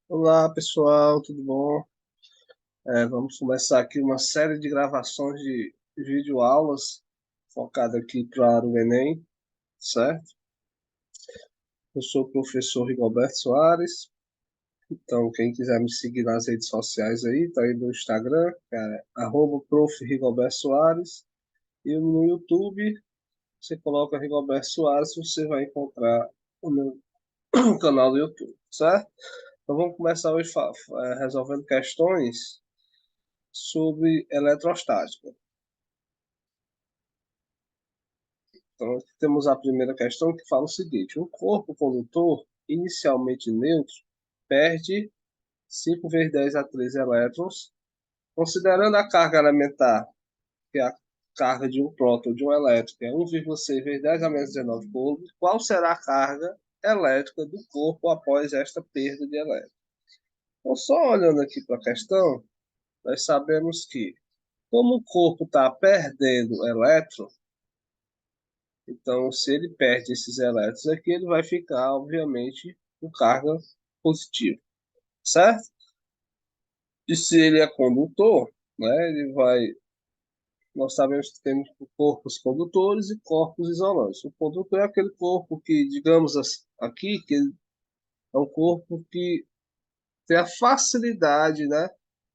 Olá, pessoal, tudo bom? Vamos começar aqui uma série de gravações de videoaulas focada aqui para o Enem, certo? Eu sou o professor Rigoberto Soares, então quem quiser me seguir nas redes sociais aí, tá aí no Instagram, que é @prof. Rigoberto Soares, e no YouTube, você coloca Rigoberto Soares, você vai encontrar o meu canal do YouTube, certo? Então vamos começar hoje resolvendo questões sobre eletrostática. Então, aqui temos a primeira questão que fala o seguinte: um corpo condutor inicialmente neutro perde 5 vezes 10 a 13 elétrons, considerando a carga elementar, que é a carga de um próton de um elétron, que é 1,6 vezes 10 a menos 19 coulombs, qual será a carga elétrica do corpo após esta perda de elétrons? Então, só olhando aqui para a questão, nós sabemos que, como o corpo está perdendo elétron, então, se ele perde esses elétrons aqui, ele vai ficar, obviamente, com carga positiva, certo? E se ele é condutor, né, ele vai. Nós sabemos que temos corpos condutores e corpos isolantes. O condutor é aquele corpo que, digamos aqui, que é um corpo que tem a facilidade, né,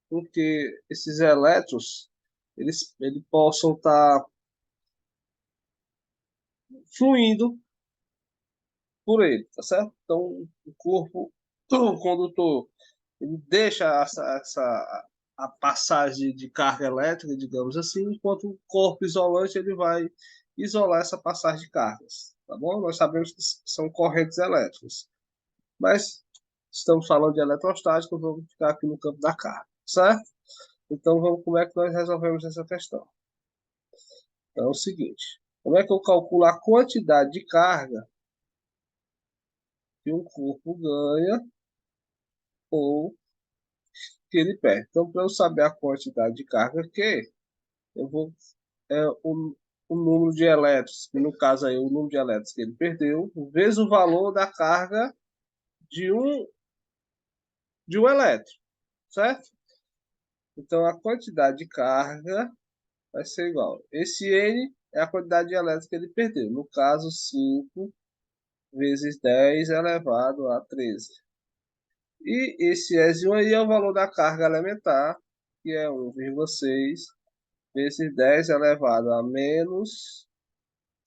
com que esses elétrons eles possam estar fluindo por ele, tá certo? Então, o corpo o condutor ele deixa a passagem de carga elétrica, digamos assim, enquanto o corpo isolante ele vai isolar essa passagem de cargas, tá bom? Nós sabemos que são correntes elétricas, mas estamos falando de eletrostática, vamos ficar aqui no campo da carga, certo? Então, vamos, como é que nós resolvemos essa questão? Então, é o seguinte, como é que eu calculo a quantidade de carga que um corpo ganha ou que ele perde? Então, para eu saber a quantidade de carga que eu vou o número de elétrons, que no caso aí o número de elétrons que ele perdeu, vezes o valor da carga de um elétron, certo? Então a quantidade de carga vai ser igual. Esse N é a quantidade de elétrons que ele perdeu. No caso, 5 vezes 10 elevado a 13. E esse S1 aí é o valor da carga elementar, que é 1,6 vezes 10 elevado a menos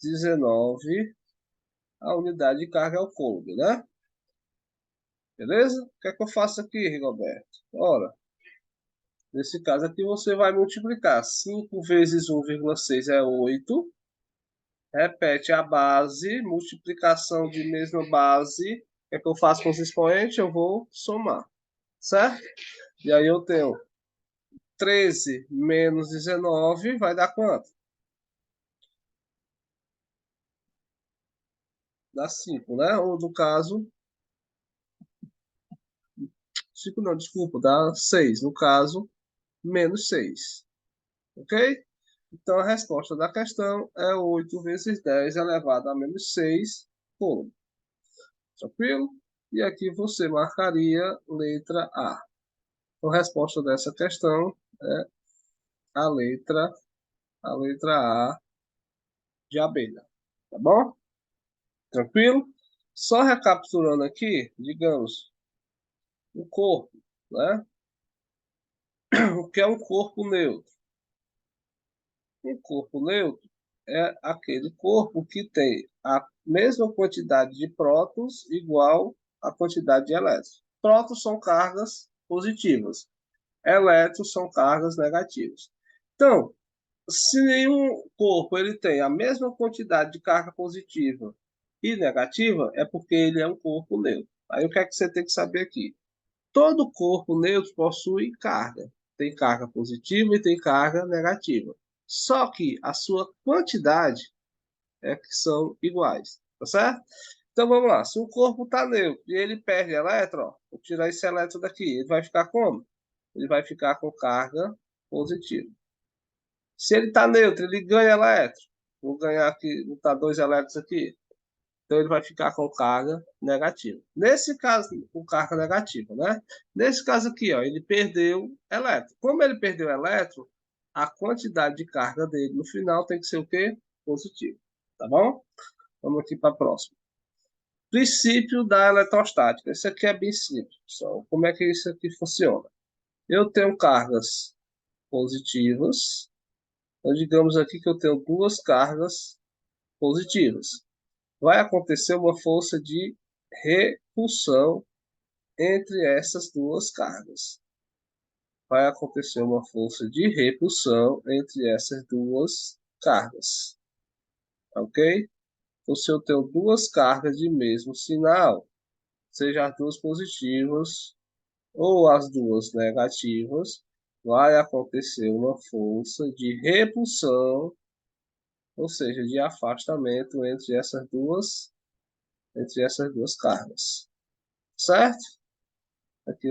19. A unidade de carga é o coulomb, né? Beleza? O que é que eu faço aqui, Rigoberto? Ora, nesse caso aqui você vai multiplicar. 5 vezes 1,6 é 8. Repete a base, multiplicação de mesma base. O que é que eu faço com os expoentes? Eu vou somar, certo? E aí eu tenho 13 menos 19 vai dar quanto? Dá 5, né? Ou no caso, 5 não, desculpa, dá 6. No caso, menos 6. Ok? Então, a resposta da questão é 8 vezes 10 elevado a menos 6 coulombs. Tranquilo? E aqui você marcaria letra A. Então, a resposta dessa questão é a letra, a letra A de abelha. Tá bom? Tranquilo? Só recapitulando aqui, digamos, o corpo, né? O que é um corpo neutro? Um corpo neutro é aquele corpo que tem a mesma quantidade de prótons igual à quantidade de elétrons. Prótons são cargas positivas, elétrons são cargas negativas. Então, se nenhum corpo ele tem a mesma quantidade de carga positiva e negativa, é porque ele é um corpo neutro. Aí o que é que você tem que saber aqui? Todo corpo neutro possui carga. Tem carga positiva e tem carga negativa. Só que a sua quantidade é que são iguais, tá certo? Então vamos lá. Se o corpo está neutro e ele perde elétron, ó, vou tirar esse elétron daqui, ele vai ficar como? Ele vai ficar com carga positiva. Se ele está neutro, ele ganha elétron. Vou ganhar aqui, vou botar 2 elétrons aqui. Então, ele vai ficar com carga negativa. Nesse caso, com carga negativa, né? Nesse caso aqui, ó, ele perdeu elétron. Como ele perdeu elétron, a quantidade de carga dele no final tem que ser o quê? Positivo. Tá bom? Vamos aqui para a próxima. Princípio da eletrostática. Isso aqui é bem simples, pessoal. Como é que isso aqui funciona? Eu tenho cargas positivas. Então, digamos aqui que eu tenho duas cargas positivas. Vai acontecer uma força de repulsão entre essas duas cargas. Vai acontecer uma força de repulsão entre essas duas cargas. Ok? Então, se eu tenho duas cargas de mesmo sinal, seja as duas positivas ou as duas negativas, vai acontecer uma força de repulsão, ou seja, de afastamento entre essas duas cargas. Certo? Aqui,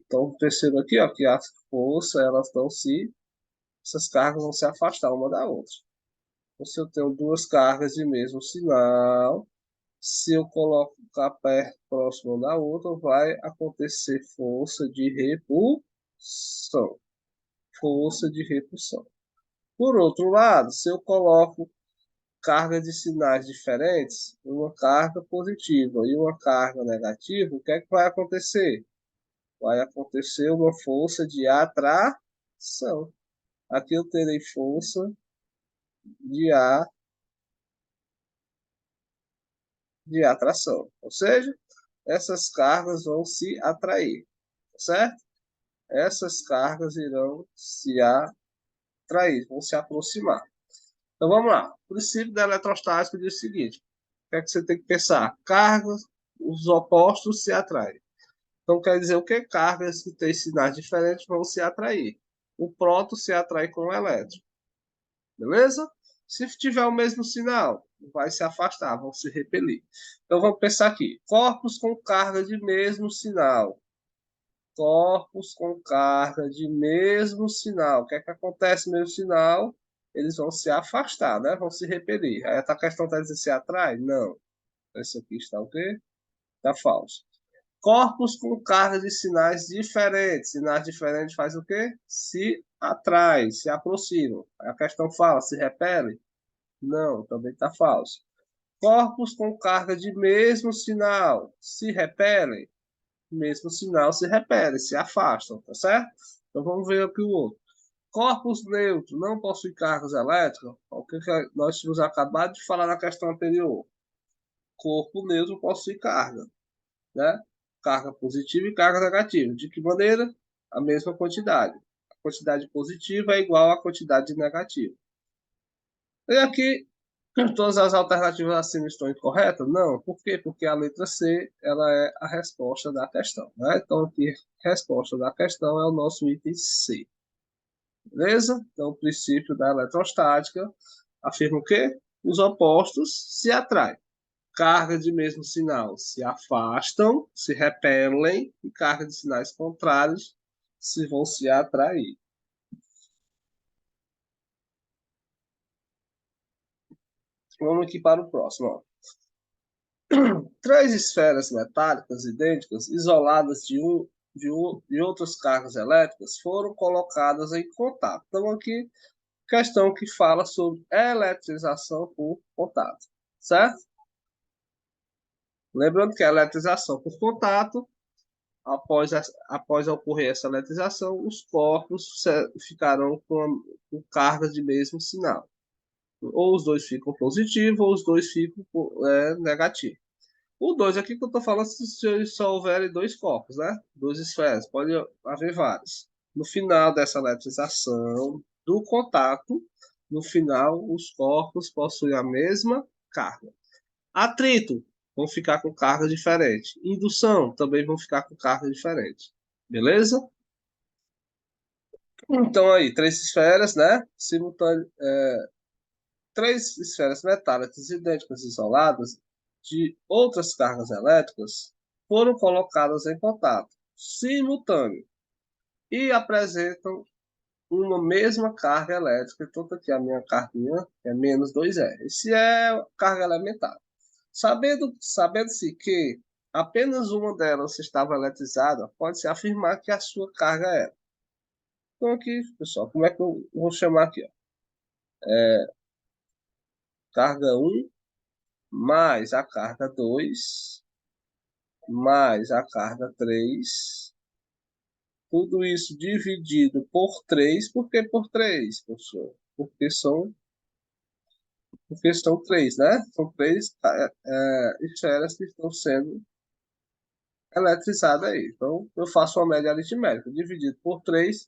então, o terceiro aqui, ó, que a força, essas cargas vão se afastar uma da outra. Então, se eu tenho duas cargas de mesmo sinal, se eu coloco perto, próximo da outra, vai acontecer força de repulsão. Força de repulsão. Por outro lado, se eu coloco carga de sinais diferentes, uma carga positiva e uma carga negativa, o que é que vai acontecer? Vai acontecer uma força de atração. Aqui eu terei força de, a, de atração. Ou seja, essas cargas vão se atrair, certo? Essas cargas irão se atrair, vão se aproximar. Então vamos lá. O princípio da eletrostática diz o seguinte: o que é que você tem que pensar? Cargas, os opostos se atraem. Então quer dizer o que? Cargas que têm sinais diferentes vão se atrair. O próton se atrai com o elétron. Beleza? Se tiver o mesmo sinal, vai se afastar, vão se repelir. Então vamos pensar aqui. Corpos com carga de mesmo sinal. Corpos com carga de mesmo sinal. O que é que acontece no mesmo sinal? Eles vão se afastar, né? Vão se repelir. Aí a questão está dizendo se atrai? Não. Esse aqui está o quê? Está falso. Corpos com carga de sinais diferentes. Sinais diferentes faz o quê? Se atrai, se aproximam. A questão fala, se repele? Não, também está falso. Corpos com carga de mesmo sinal se repelem? Mesmo sinal se repelem, se afastam, tá certo? Então vamos ver aqui o outro. Corpos neutros não possuem cargas elétricas? O que nós tínhamos acabado de falar na questão anterior. Corpo neutro possui carga, né? Carga positiva e carga negativa. De que maneira? A mesma quantidade. A quantidade positiva é igual à quantidade negativa. E aqui, todas as alternativas acima estão incorretas? Não. Por quê? Porque a letra C ela é a resposta da questão. Né? Então, aqui, a resposta da questão é o nosso item C. Beleza? Então, o princípio da eletrostática afirma o quê? Os opostos se atraem. Carga de mesmo sinal se afastam, se repelem, e carga de sinais contrários vão se atrair. Vamos aqui para o próximo. Ó. Três esferas metálicas idênticas, isoladas de outras cargas elétricas, foram colocadas em contato. Então, aqui, questão que fala sobre eletrização por contato, certo? Lembrando que a eletrização por contato, após ocorrer essa eletrização, os corpos ficarão com cargas de mesmo sinal. Ou os dois ficam positivos, ou os dois ficam negativos. O 2 aqui que eu estou falando se só houverem dois corpos, né? Duas esferas, pode haver vários. No final dessa eletrização do contato, no final os corpos possuem a mesma carga. Atrito, vão ficar com carga diferente. Indução, também vão ficar com carga diferente. Beleza? Então aí, três esferas, né? Três esferas metálicas idênticas isoladas de outras cargas elétricas foram colocadas em contato simultâneo e apresentam uma mesma carga elétrica. Então, aqui a minha carguinha é menos 2R. Esse é carga elementar. Sabendo-se que apenas uma delas estava eletrizada, pode-se afirmar que a sua carga era. Então aqui, pessoal, como é que eu vou chamar aqui? Ó? Carga 1 mais a carga 2 mais a carga 3. Tudo isso dividido por 3. Por que por 3, professor? Porque são 3, né? São 3 esferas que estão sendo eletrizadas aí. Então, eu faço uma média aritmética. Dividido por 3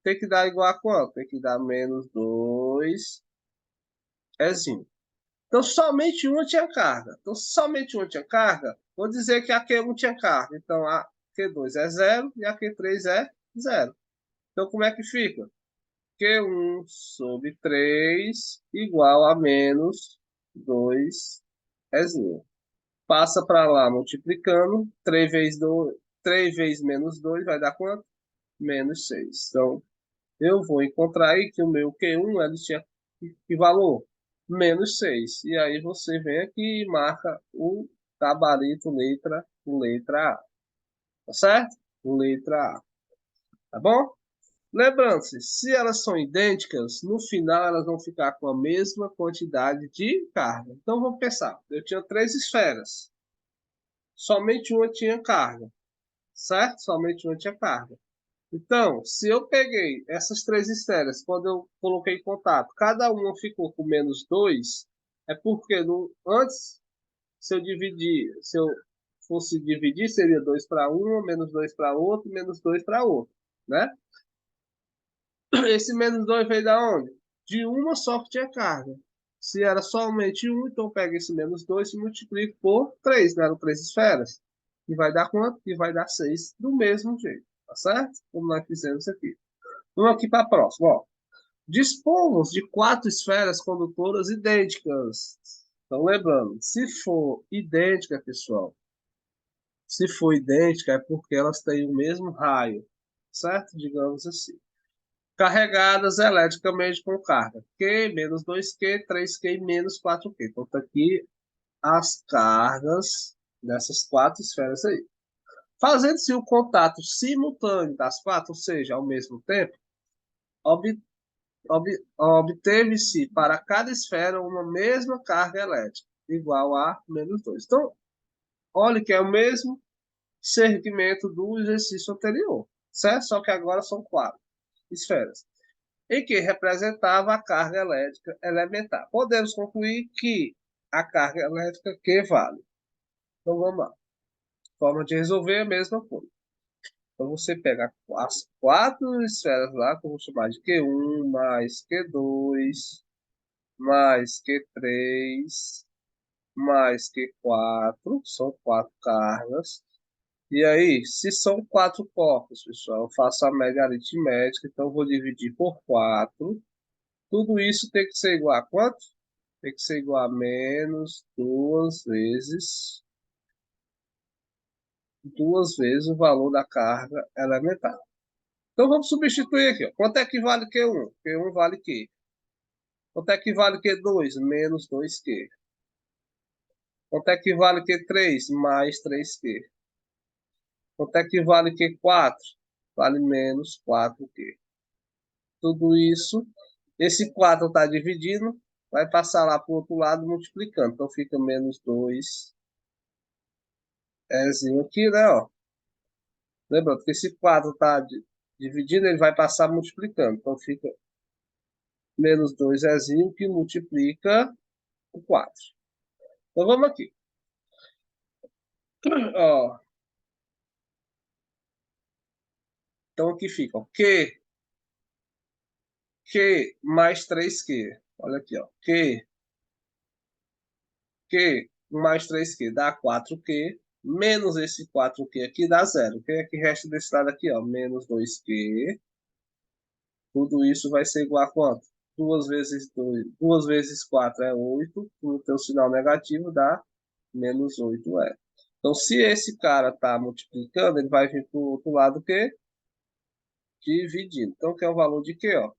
tem que dar igual a quanto? Tem que dar menos 2 Ezinho. Então, somente uma tinha carga. Então, somente uma tinha carga, vou dizer que a Q1 tinha carga. Então, a Q2 é 0 e a Q3 é 0. Então, como é que fica? Q1 sobre 3 igual a menos 2 Ezinho. Passa para lá multiplicando. 3 vezes 2, 3 vezes menos 2 vai dar quanto? Menos 6. Então, eu vou encontrar aí que o meu Q1 ele tinha que valor? Menos 6. E aí você vem aqui e marca o gabarito letra A. Tá certo? Letra A. Tá bom? Lembrando-se, se elas são idênticas, no final elas vão ficar com a mesma quantidade de carga. Então vamos pensar. Eu tinha 3 esferas. Somente uma tinha carga. Certo? Somente uma tinha carga. Então, se eu peguei essas 3 esferas, quando eu coloquei em contato, cada uma ficou com menos 2, é porque antes, se eu fosse dividir, seria 2 para uma, menos 2 para outra, menos 2 para outra, né? Esse menos 2 veio da onde? De uma só que tinha carga. Se era somente um, então pega esse menos 2 e multiplica por 3, né? Eram 3 esferas. E vai dar quanto? E vai dar 6 do mesmo jeito, tá certo? Como nós fizemos aqui. Vamos aqui para a próxima. Ó. Dispomos de 4 esferas condutoras idênticas. Então, lembrando, se for idêntica, pessoal, se for idêntica é porque elas têm o mesmo raio, certo? Digamos assim. Carregadas eletricamente com carga Q menos 2Q, 3Q e menos 4Q. Então, tá aqui as cargas dessas 4 esferas aí. Fazendo-se o contato simultâneo das 4, ou seja, ao mesmo tempo, obteve-se para cada esfera uma mesma carga elétrica, igual a menos 2. Então, olha que é o mesmo segmento do exercício anterior, certo? Só que agora são 4 esferas, em que representava a carga elétrica elementar. Podemos concluir que a carga elétrica Q vale. Então, vamos lá. Forma de resolver é a mesma coisa. Então, você pega as 4 esferas lá, que eu vou chamar de Q1 mais Q2 mais Q3 mais Q4, são 4 cargas. E aí, se são 4 corpos, pessoal, eu faço a média aritmética, então eu vou dividir por 4. Tudo isso tem que ser igual a quanto? Tem que ser igual a menos 2 vezes o valor da carga elementar. Então vamos substituir aqui. Ó. Quanto é que vale Q1? Q1 vale Q. Quanto é que vale Q2? Menos 2Q. Quanto é que vale Q3? Mais 3Q. Quanto é que vale Q4? Vale menos 4Q. Tudo isso, esse 4 está dividindo, vai passar lá para o outro lado multiplicando. Então fica menos 2 Ezinho aqui, né? Ó. Lembrando que esse 4 está dividindo, ele vai passar multiplicando. Então fica menos 2 Ezinho que multiplica o 4. Então vamos aqui. Ó, então aqui fica ó, Q mais 3Q. Olha aqui, ó. Q mais 3Q dá 4Q. Menos esse 4Q aqui dá 0. O que é que resta desse lado aqui? Ó? Menos 2Q. Tudo isso vai ser igual a quanto? 2 vezes 2, 2 vezes 4 é 8. O teu sinal negativo dá menos 8 Então, se esse cara está multiplicando, ele vai vir para o outro lado que dividindo. Então, que é o valor de quê? Ó?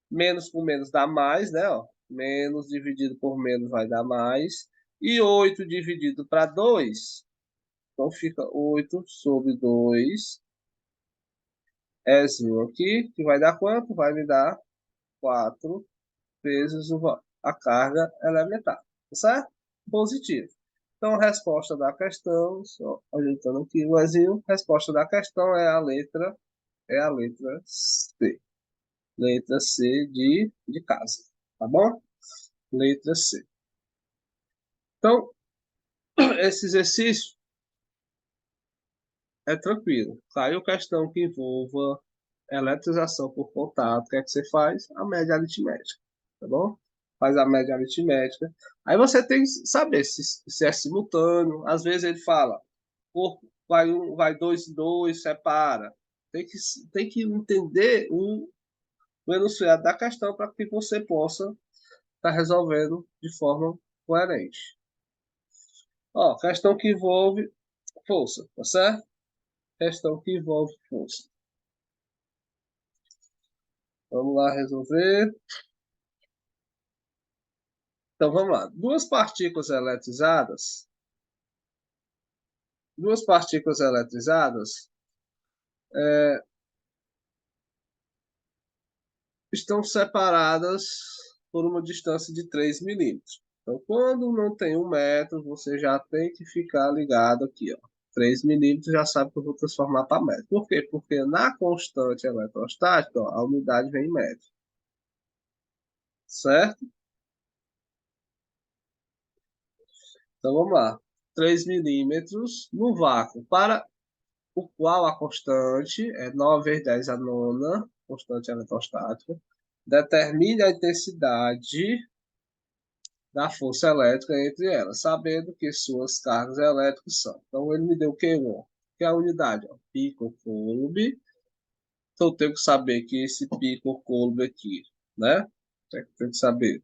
Menos com menos dá mais, né? Ó? Menos dividido por menos vai dar mais. E 8 dividido para 2, então fica 8 sobre 2. Ezinho aqui, que vai dar quanto? Vai me dar 4 vezes a carga elementar, tá certo? Positivo. Então, a resposta da questão, só ajeitando aqui o Ezinho, a resposta da questão é a letra C. Letra C de casa, tá bom? Letra C. Então, esse exercício é tranquilo. Caiu questão que envolva eletrização por contato, o que é que você faz? A média aritmética, tá bom? Faz a média aritmética. Aí você tem que saber se é simultâneo. Às vezes ele fala, vai um, vai dois, dois, separa. Tem que entender o enunciado da questão para que você possa estar resolvendo de forma coerente. Ó, questão que envolve força, tá certo? Questão que envolve força. Vamos lá resolver. Então vamos lá. Duas partículas eletrizadas estão separadas por uma distância de 3 milímetros. Então, quando não tem 1 metro, você já tem que ficar ligado aqui, ó. 3 milímetros já sabe que eu vou transformar para metro. Por quê? Porque na constante eletrostática, ó, a unidade vem em metro. Certo? Então, vamos lá. 3 milímetros no vácuo, para o qual a constante é 9 vezes 10 a nona, constante eletrostática, determine a intensidade da força elétrica entre elas, sabendo que suas cargas elétricas são. Então, ele me deu o Q1, que é a unidade, ó, picocoulomb. Então, eu tenho que saber que esse picocoulomb aqui, né? Tem que saber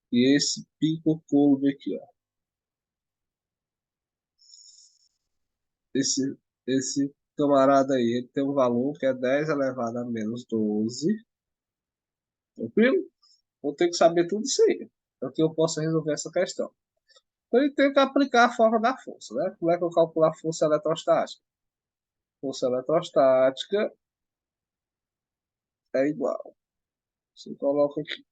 que esse picocoulomb aqui, ó, esse, esse camarada aí, ele tem um valor que é 10 elevado a menos 12. Tranquilo? Vou ter que saber tudo isso aí, para que eu possa resolver essa questão. Então, ele tem que aplicar a forma da força, né? Como é que eu calculo a força eletrostática? Força eletrostática é igual. Você coloca aqui.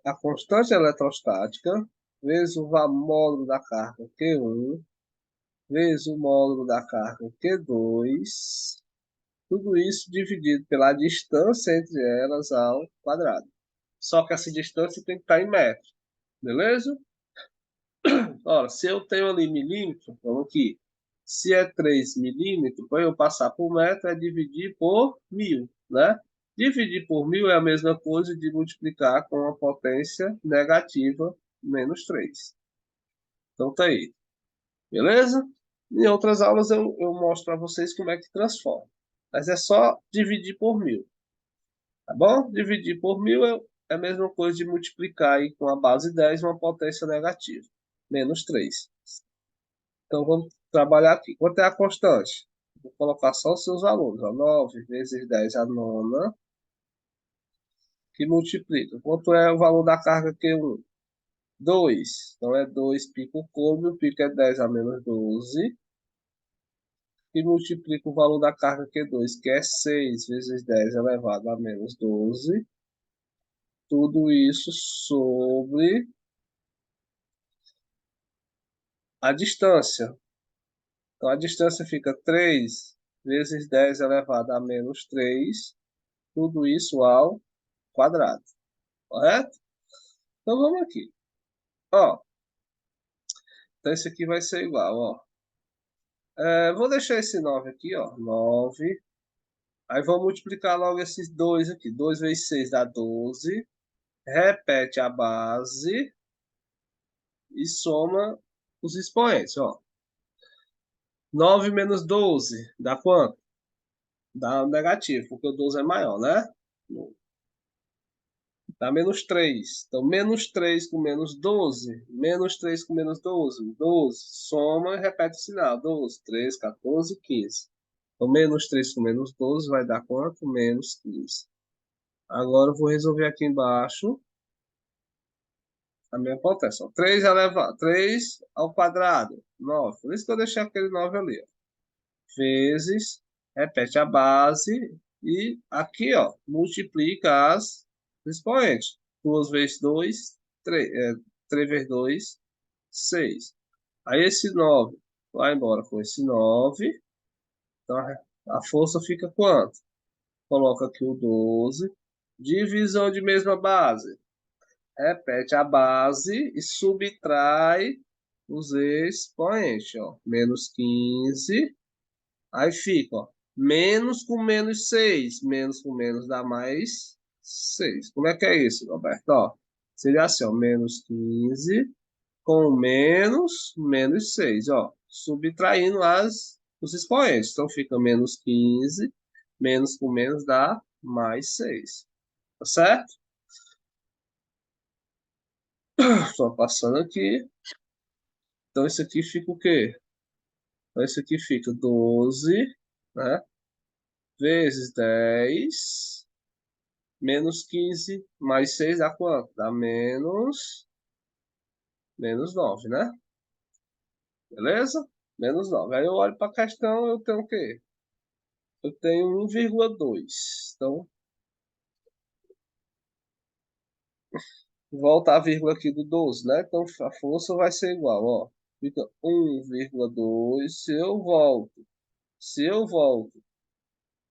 A constante eletrostática vezes o módulo da carga Q1 vezes o módulo da carga Q2. Tudo isso dividido pela distância entre elas ao quadrado. Só que essa distância tem que estar em metros. Beleza? Ora, se eu tenho ali milímetro, vamos aqui. Se é 3 milímetros, para eu passar por metro, é dividir por 1000, né? Dividir por 1000 é a mesma coisa de multiplicar com a potência negativa menos 3. Então tá aí. Beleza? Em outras aulas eu mostro para vocês como é que transforma. Mas é só dividir por 1000. Tá bom? Dividir por 1000 é a mesma coisa de multiplicar aí com a base 10 uma potência negativa. Menos 3. Então, vamos trabalhar aqui. Quanto é a constante? Vou colocar só os seus valores. Ó, 9 vezes 10 a nona, que multiplica. Quanto é o valor da carga Q1? 2. Então, é 2 picocoulomb. O pico é 10 a menos 12. Que multiplica o valor da carga Q2, que é 6 vezes 10 elevado a menos 12. Tudo isso sobre a distância. Então, a distância fica 3 vezes 10 elevado a menos 3. Tudo isso ao quadrado. Correto? Então vamos aqui. Ó, então esse aqui vai ser igual, ó. Vou deixar esse 9 aqui, ó. 9. Aí vou multiplicar logo esses dois aqui. 2 vezes 6 dá 12. Repete a base e soma os expoentes, ó. 9 menos 12 dá quanto? Dá negativo, porque o 12 é maior, né? Dá menos 3. Então, menos 3 com menos 12. Menos 3 com menos 12. 12. Soma e repete o sinal. 12, 13, 14, 15. Então, menos 3 com menos 12 vai dar quanto? Menos 15. Agora, eu vou resolver aqui embaixo. A mesma potência. 3 elevado, 3 ao quadrado, 9. Por isso que eu deixei aquele 9 ali, ó. Vezes, repete a base e aqui, ó, multiplica as expoentes. 2 vezes 2, 3, 3 vezes 2, 6. Aí esse 9 vai embora com esse 9. Então a força fica quanto? Coloca aqui o 12. Divisão de mesma base. Repete a base e subtrai os expoentes, ó. Menos 15. Aí fica, ó. Menos com menos 6. Menos com menos dá mais 6. Como é que é isso, Roberto? Ó, seria assim, ó. Menos 15 com menos 6, ó. Subtraindo os expoentes. Então fica menos 15. Menos com menos dá mais 6. Tá certo? Só passando aqui. Então, isso aqui fica o quê? Então, isso aqui fica 12, né? Vezes 10, menos 15, mais 6 dá quanto? Dá menos 9, né? Beleza? Menos 9. Aí eu olho para a questão, eu tenho o quê? Eu tenho 1,2. Então, volta a vírgula aqui do 12, né? Então, a força vai ser igual, ó. Fica 1,2. Se eu volto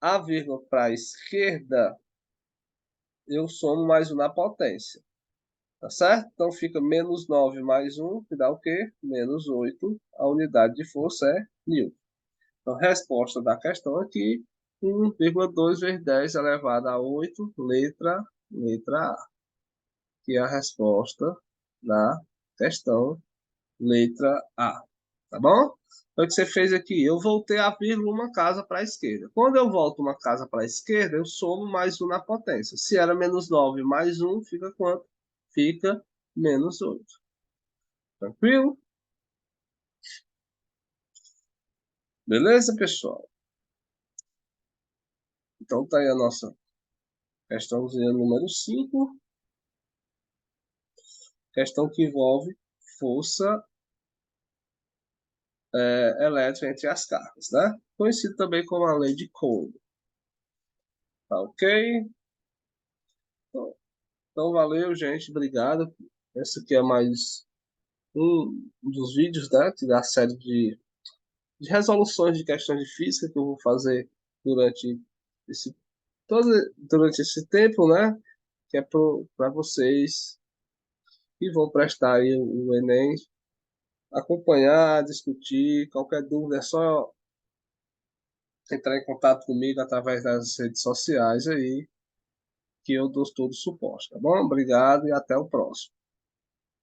a vírgula para a esquerda, eu somo mais um na potência. Tá certo? Então fica menos 9 mais 1, que dá o quê? Menos 8. A unidade de força é Newton. Então, resposta da questão aqui, 1,2 vezes 10 elevado a 8, letra A. Que é a resposta da questão, letra A. Tá bom? Então, o que você fez aqui? Eu voltei a vírgula uma casa para a esquerda. Quando eu volto uma casa para a esquerda, eu somo mais um na potência. Se era menos 9 mais 1, fica quanto? Fica menos 8. Tranquilo? Beleza, pessoal? Então tá aí a nossa questãozinha número 5. Questão que envolve força elétrica entre as cargas, né? Conhecido também como a lei de Coulomb. Tá ok? Então valeu, gente. Obrigado. Esse aqui é mais um dos vídeos, né, da série de resoluções de questões de física que eu vou fazer durante esse, durante esse tempo, né? Que é para vocês que vão prestar aí o Enem, acompanhar, discutir. Qualquer dúvida é só entrar em contato comigo através das redes sociais aí, que eu dou todo o suporte, tá bom? Obrigado e até o próximo.